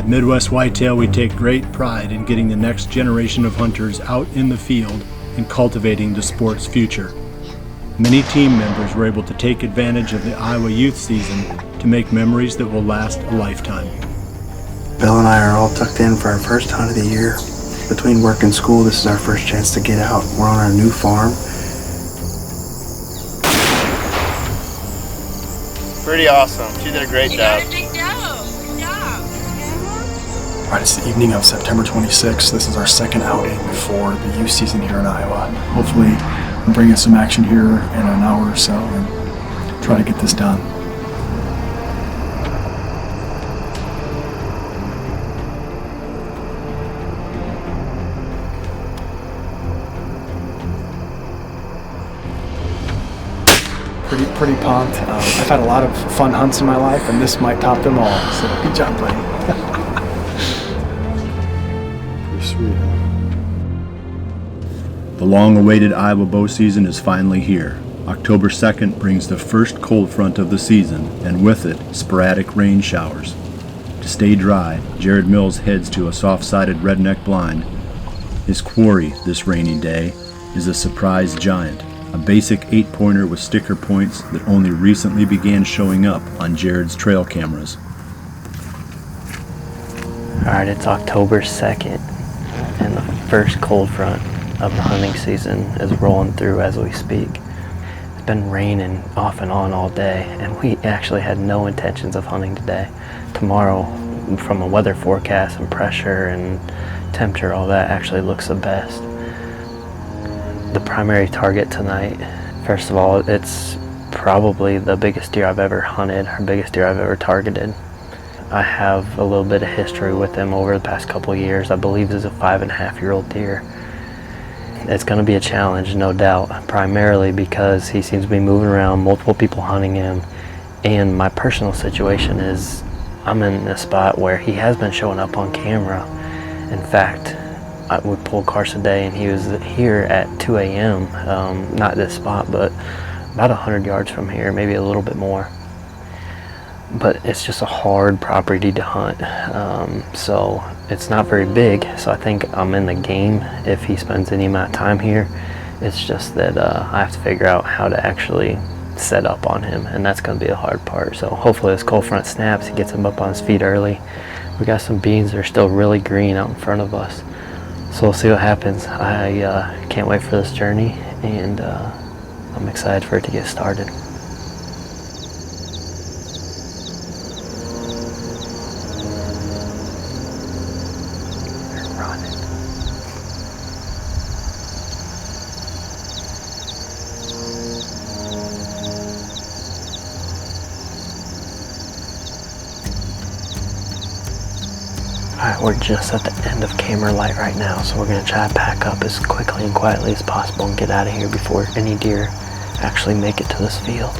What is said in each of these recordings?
At Midwest Whitetail, we take great pride in getting the next generation of hunters out in the field and cultivating the sport's future. Many team members were able to take advantage of the Iowa youth season to make memories that will last a lifetime. Bill and I are all tucked in for our first hunt of the year. Between work and school, this is our first chance to get out. We're on our new farm. Pretty awesome. She did a great job. All right, it's the evening of September 26th. This is our second outing for the youth season here in Iowa. Hopefully, we'll bring in some action here in an hour or so and try to get this done. Pretty pumped. I've had a lot of fun hunts in my life, and this might top them all. So good job, buddy. Pretty sweet, huh? The long-awaited Iowa bow season is finally here. October 2nd brings the first cold front of the season, and with it, sporadic rain showers. To stay dry, Jared Mills heads to a soft-sided redneck blind. His quarry this rainy day is a surprise giant, a basic 8-pointer with sticker points that only recently began showing up on Jared's trail cameras. Alright, it's October 2nd, and the first cold front of the hunting season is rolling through as we speak. It's been raining off and on all day, and we actually had no intentions of hunting today. Tomorrow, from a weather forecast and pressure and temperature, all that actually looks the best. The primary target tonight, first of all, it's probably the biggest deer I've ever hunted, or biggest deer I've ever targeted. I have a little bit of history with him over the past couple of years. I believe this is a 5.5-year-old deer. It's going to be a challenge, no doubt, primarily because he seems to be moving around, multiple people hunting him, and my personal situation is I'm in a spot where he has been showing up on camera. In fact, we pulled Carson today, and he was here at 2 a.m. Not this spot, but about 100 yards from here, maybe a little bit more. But it's just a hard property to hunt, so it's not very big. So I think I'm in the game if he spends any amount of time here. It's just that I have to figure out how to actually set up on him, and that's going to be a hard part. So hopefully this cold front snaps, he gets him up on his feet early. We got some beans that are still really green out in front of us. So we'll see what happens. I can't wait for this journey, and I'm excited for it to get started. They're running. Alright, we're just at the end of camera light right now, so we're going to try to pack up as quickly and quietly as possible and get out of here before any deer actually make it to this field.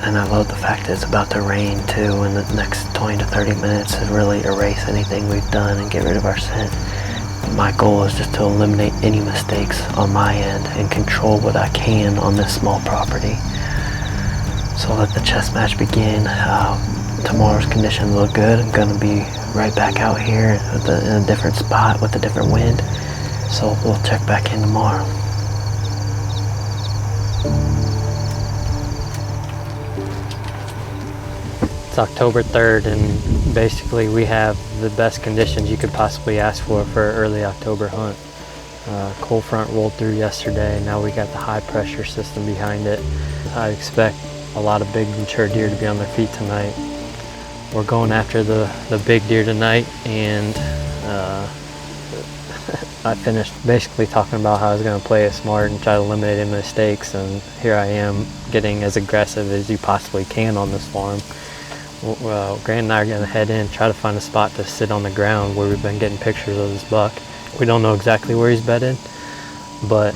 And I love the fact that it's about to rain too, and the next 20 to 30 minutes to really erase anything we've done and get rid of our scent. My goal is just to eliminate any mistakes on my end and control what I can on this small property. So let the chess match begin. Tomorrow's conditions look good. I'm going to be right back out here in a different spot with a different wind. So we'll check back in tomorrow. It's October 3rd, and basically we have the best conditions you could possibly ask for an early October hunt. Cold front rolled through yesterday, and now we got the high pressure system behind it. I expect a lot of big mature deer to be on their feet tonight. We're going after the big deer tonight, and I finished basically talking about how I was going to play it smart and try to eliminate any mistakes, and here I am getting as aggressive as you possibly can on this farm. Grant and I are going to head in, try to find a spot to sit on the ground where we've been getting pictures of this buck. We don't know exactly where he's bedded, but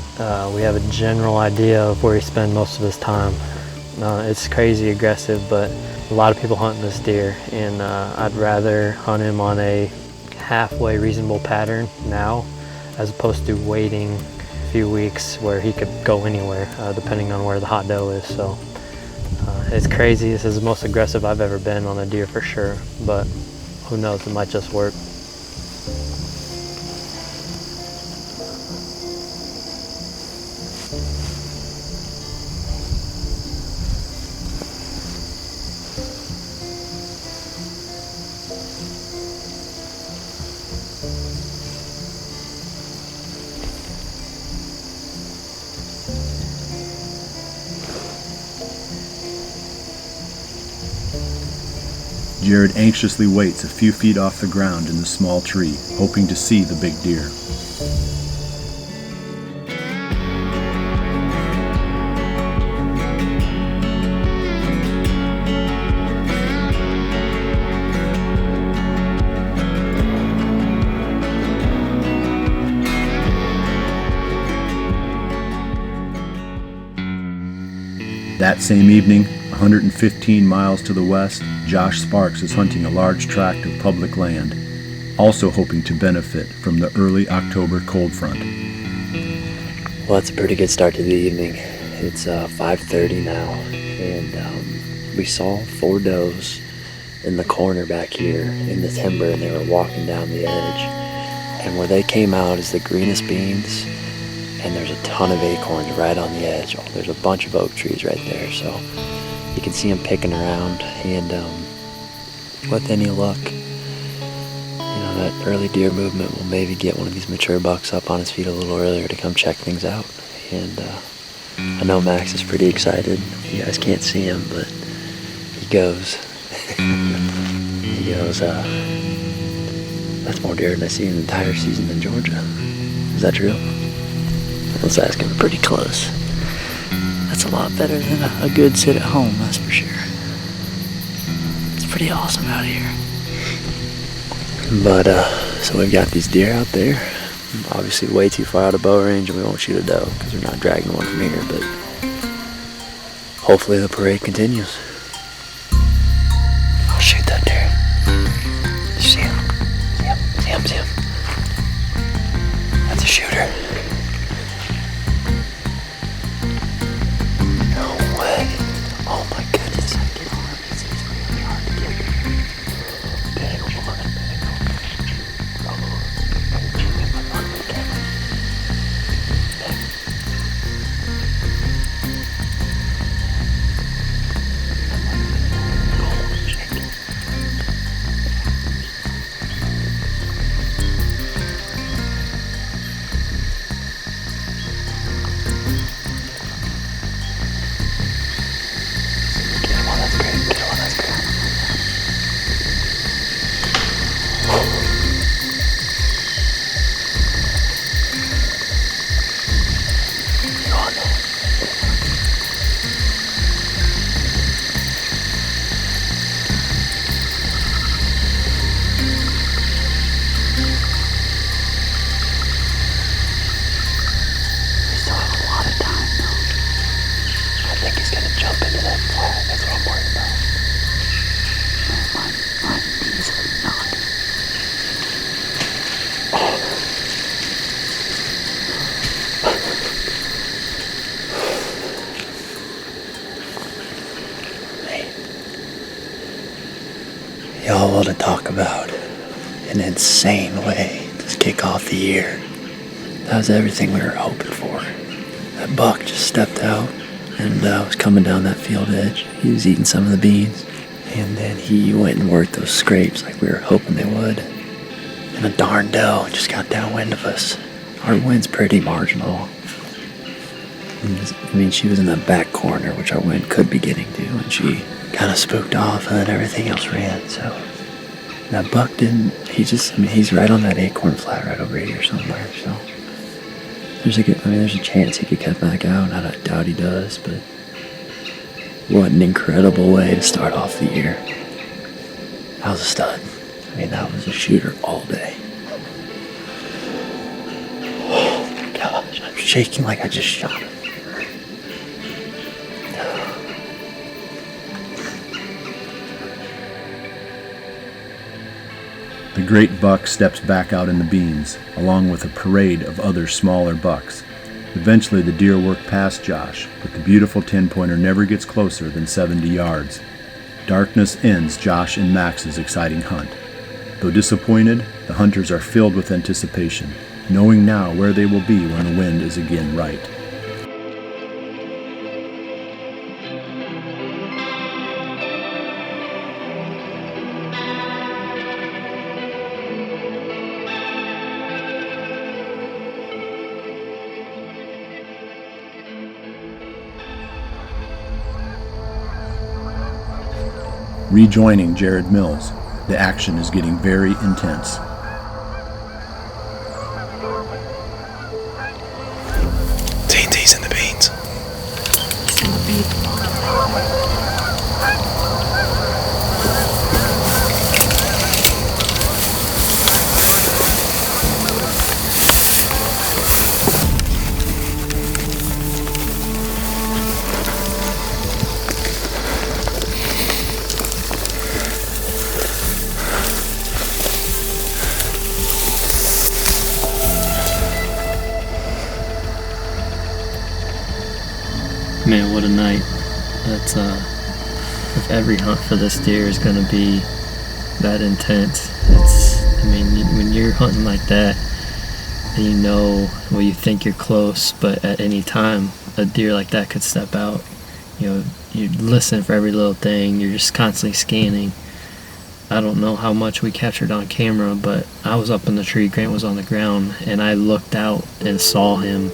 we have a general idea of where he spends most of his time. It's crazy aggressive, but a lot of people hunting this deer, and I'd rather hunt him on a halfway reasonable pattern now as opposed to waiting a few weeks where he could go anywhere depending on where the hot doe is. So it's crazy. This is the most aggressive I've ever been on a deer for sure, but who knows, it might just work. Jared anxiously waits a few feet off the ground in the small tree, hoping to see the big deer. That same evening, 115 miles to the west, Josh Sparks is hunting a large tract of public land, also hoping to benefit from the early October cold front. Well, it's a pretty good start to the evening. It's 5:30 now, and we saw 4 does in the corner back here in the timber, and they were walking down the edge. And where they came out is the greenest beans, and there's a ton of acorns right on the edge. There's a bunch of oak trees right there, so you can see them picking around. And with any luck, that early deer movement will maybe get one of these mature bucks up on his feet a little earlier to come check things out. And I know Max is pretty excited. You guys can't see him, but he goes. He goes, that's more deer than I see in the entire season in Georgia. Is that true? Let's ask him. Pretty close. That's a lot better than a good sit at home, that's for sure. It's pretty awesome out here. But, so we've got these deer out there. Obviously way too far out of bow range, and we won't shoot a doe because we're not dragging one from here, but hopefully the parade continues. I'll shoot that deer. See him? See him? That's a shooter. Oh my goodness, I get on it. It's really hard to get. Dang on. Y'all want to talk about an insane way to kick off the year. That was everything we were hoping for. That buck just stepped out and was coming down that field edge. He was eating some of the beans, and then he went and worked those scrapes like we were hoping they would. And a darn doe just got downwind of us. Our wind's pretty marginal. I mean, she was in the back corner, which our wind could be getting to, and she kind of spooked off, and then everything else ran. So that buck didn't. He's right on that acorn flat right over here somewhere. So there's a chance he could cut back out. I doubt he does, but what an incredible way to start off the year. That was a stud. That was a shooter all day. Oh my gosh, I'm shaking like I just shot him. The great buck steps back out in the beans, along with a parade of other smaller bucks. Eventually the deer work past Josh, but the beautiful 10-pointer never gets closer than 70 yards. Darkness ends Josh and Max's exciting hunt. Though disappointed, the hunters are filled with anticipation, knowing now where they will be when the wind is again right. Rejoining Jared Mills, the action is getting very intense. TNT's in the beans. Man, what a night. That's if every hunt for this deer is going to be that intense. When you're hunting like that, and you think you're close, but at any time a deer like that could step out. You listen for every little thing. You're just constantly scanning. I don't know how much we captured on camera, but I was up in the tree, Grant was on the ground, and I looked out and saw him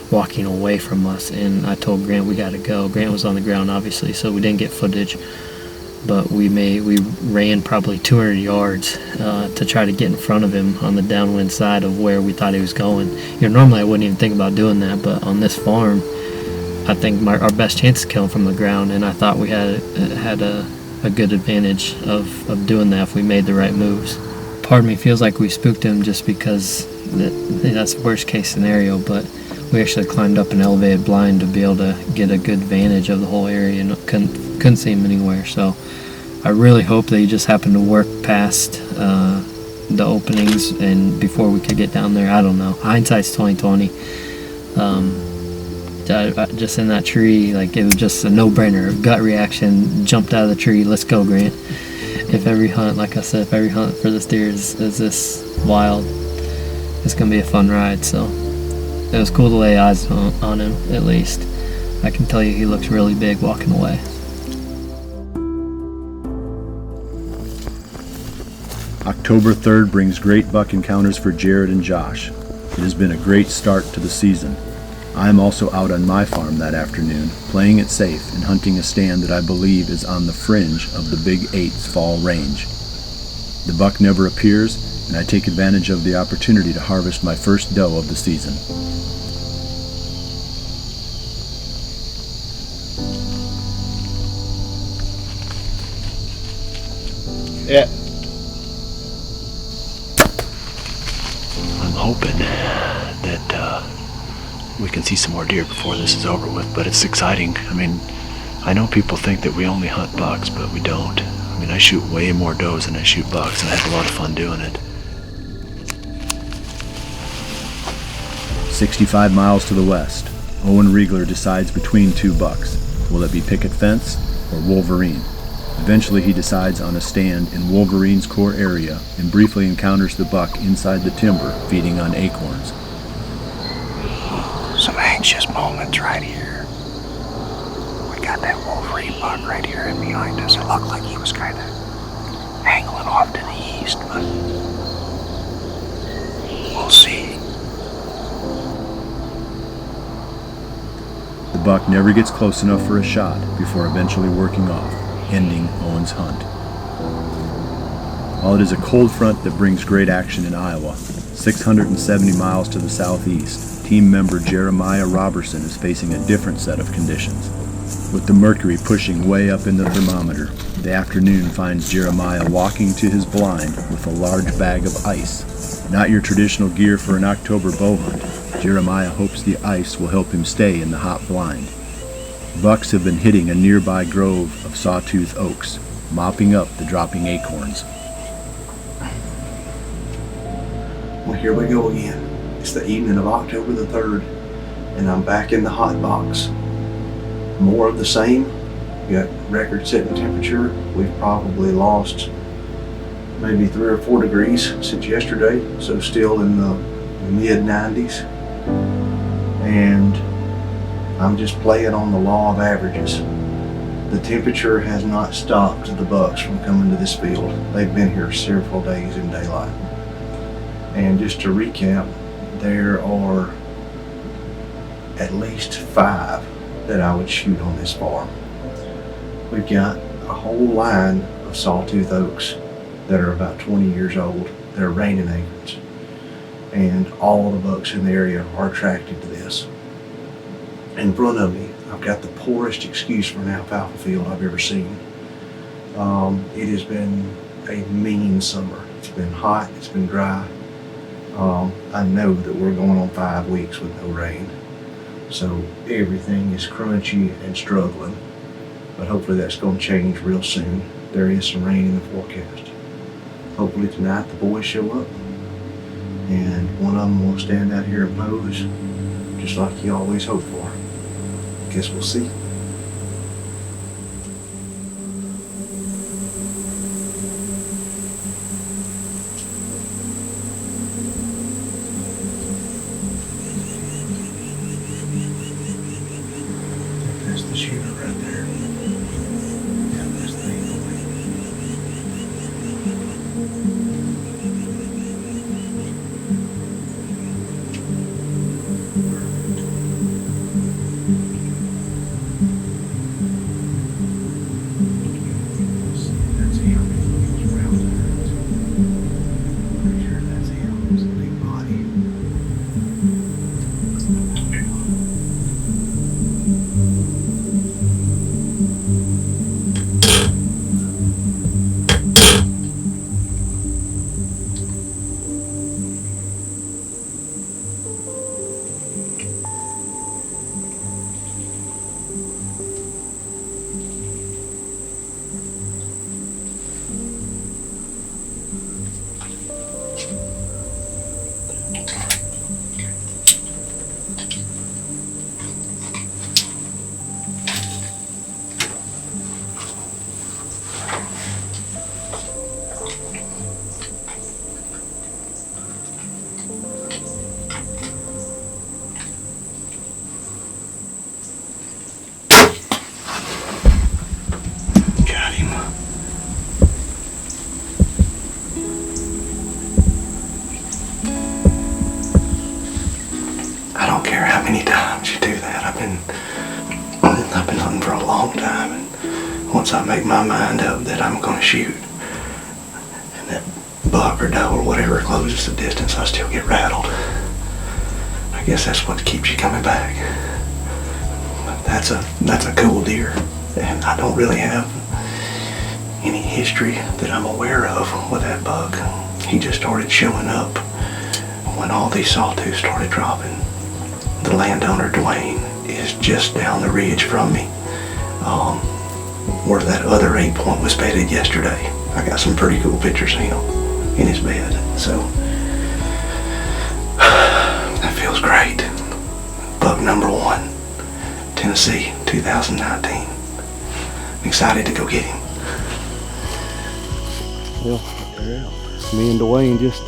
walking away from us, and I told Grant we gotta go. Grant was on the ground obviously, so we didn't get footage, but we ran probably 200 yards to try to get in front of him on the downwind side of where we thought he was going. Normally I wouldn't even think about doing that, but on this farm I think our best chance is killing from the ground, and I thought we had a good advantage of doing that if we made the right moves. Part of me feels like we spooked him just because that's the worst case scenario, but we actually climbed up an elevated blind to be able to get a good vantage of the whole area and couldn't see him anywhere. So I really hope that he just happened to work past the openings and before we could get down there. I don't know. Hindsight's 20/20. Just in that tree, it was just a no-brainer. Gut reaction, jumped out of the tree. Let's go, Grant. If every hunt for this deer is this wild, it's gonna be a fun ride. So it was cool to lay eyes on him, at least. I can tell you he looks really big walking away. October 3rd brings great buck encounters for Jared and Josh. It has been a great start to the season. I am also out on my farm that afternoon, playing it safe and hunting a stand that I believe is on the fringe of the Big 8's fall range. The buck never appears, and I take advantage of the opportunity to harvest my first doe of the season. Yeah. I'm hoping that we can see some more deer before this is over with, but it's exciting. I know people think that we only hunt bucks, but we don't. I shoot way more does than I shoot bucks, and I have a lot of fun doing it. 65 miles to the west, Owen Reigler decides between two bucks. Will it be picket fence or Wolverine? Eventually he decides on a stand in Wolverine's core area and briefly encounters the buck inside the timber feeding on acorns. Some anxious moments right here. We got that Wolverine buck right here and behind us. It looked like he was kind of angling off to the east, but we'll see. The buck never gets close enough for a shot before eventually working off, ending Owen's hunt. While it is a cold front that brings great action in Iowa, 670 miles to the southeast, team member Jeremiah Robertson is facing a different set of conditions. With the mercury pushing way up in the thermometer, the afternoon finds Jeremiah walking to his blind with a large bag of ice. Not your traditional gear for an October bow hunt, Jeremiah hopes the ice will help him stay in the hot blind. Bucks have been hitting a nearby grove of sawtooth oaks, mopping up the dropping acorns. Well, here we go again. It's the evening of October the 3rd, and I'm back in the hot box. More of the same. We got record-setting temperature. We've probably lost maybe 3 or 4 degrees since yesterday, so still in the mid-90s. And I'm just playing on the law of averages. The temperature has not stopped the bucks from coming to this field. They've been here several days in daylight. And just to recap, there are at least 5 that I would shoot on this farm. We've got a whole line of sawtooth oaks that are about 20 years old. They're raining acorns. And all the bucks in the area are attracted to this. In front of me, I've got the poorest excuse for an alfalfa field I've ever seen. It has been a mean summer. It's been hot, it's been dry. I know that we're going on 5 weeks with no rain. So everything is crunchy and struggling. But hopefully that's going to change real soon. There is some rain in the forecast. Hopefully tonight the boys show up and one of them will stand out here and pose just like you always hope for. Guess we'll see. That's the shooter right there. Yeah, that's the main boy. That's him. He's round eyes. Pretty sure that's him. It's a big body. Got him. I don't care how many times you do that. I've been hunting for a long time, and once I make my mind up that I'm going to shoot, and that buck or doe or whatever closes the distance, I still get rattled. I guess that's what keeps you coming back. But that's a cool deer, and I don't really have any history that I'm aware of with that buck. He just started showing up when all these sawtooths started dropping. The landowner Dwayne is just down the ridge from me, where that other 8-point was bedded yesterday. I got some pretty cool pictures of him in his bed, so that feels great. Buck number 1, Tennessee, 2019. I'm excited to go get him. Well, me and Dwayne just,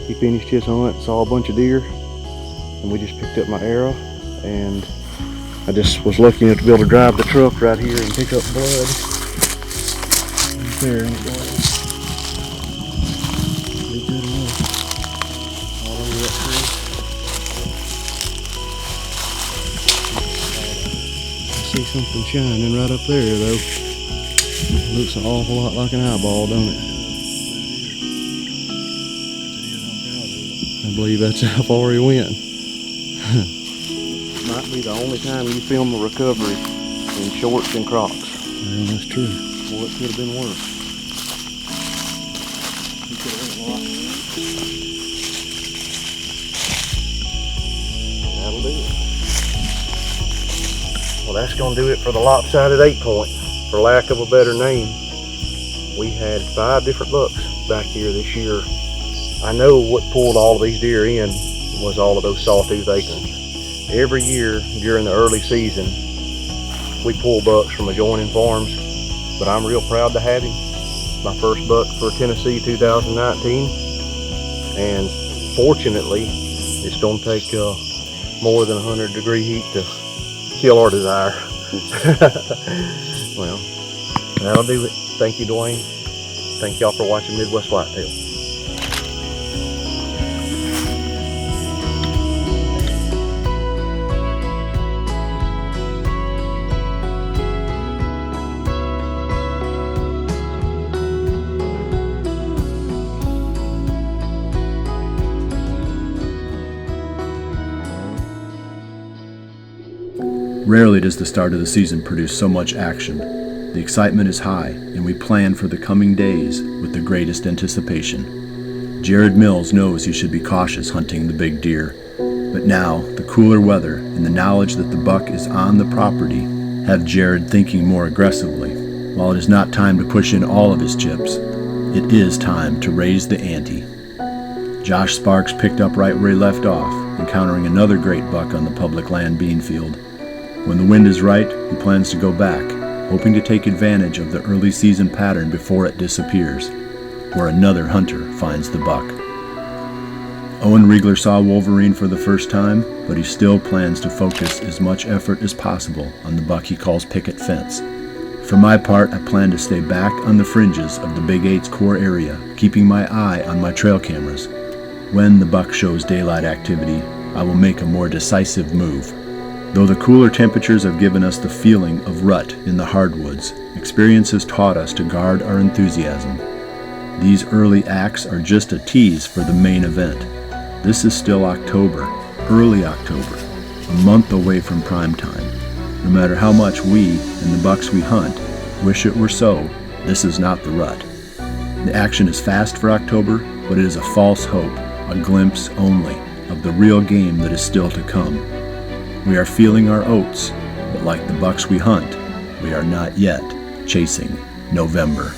he finished his hunt, saw a bunch of deer, and we just picked up my arrow, and I just was lucky enough to be able to drive the truck right here and pick up blood. Right there, ain't it, Dwayne? Be good enough. All over that tree. I see something shining right up there, though. Looks an awful lot like an eyeball, don't it? I believe that's how far he went. Might be the only time you film a recovery in shorts and Crocs. Yeah, that's true. Well, it could have been worse. He could have went a lot. That'll do it. Well, that's going to do it for the lopsided 8-point. For lack of a better name, we had 5 different bucks back here this year. I know what pulled all of these deer in was all of those sawtooth acorns. Every year during the early season, we pull bucks from adjoining farms, but I'm real proud to have him. My first buck for Tennessee 2019, and fortunately, it's going to take more than 100-degree heat to kill our desire. Well, that'll do it. Thank you, Dwayne. Thank y'all for watching Midwest Whitetail. Rarely does the start of the season produce so much action. The excitement is high, and we plan for the coming days with the greatest anticipation. Jared Mills knows he should be cautious hunting the big deer, but now the cooler weather and the knowledge that the buck is on the property have Jared thinking more aggressively. While it is not time to push in all of his chips, it is time to raise the ante. Josh Sparks picked up right where he left off, encountering another great buck on the public land bean field. When the wind is right, he plans to go back, hoping to take advantage of the early season pattern before it disappears, where another hunter finds the buck. Owen Reigler saw Wolverine for the first time, but he still plans to focus as much effort as possible on the buck he calls Picket Fence. For my part, I plan to stay back on the fringes of the Big Eight's core area, keeping my eye on my trail cameras. When the buck shows daylight activity, I will make a more decisive move. Though the cooler temperatures have given us the feeling of rut in the hardwoods, experience has taught us to guard our enthusiasm. These early acts are just a tease for the main event. This is still October, early October, a month away from prime time. No matter how much we and the bucks we hunt wish it were so, this is not the rut. The action is fast for October, but it is a false hope, a glimpse only of the real game that is still to come. We are feeling our oats, but like the bucks we hunt, we are not yet chasing November.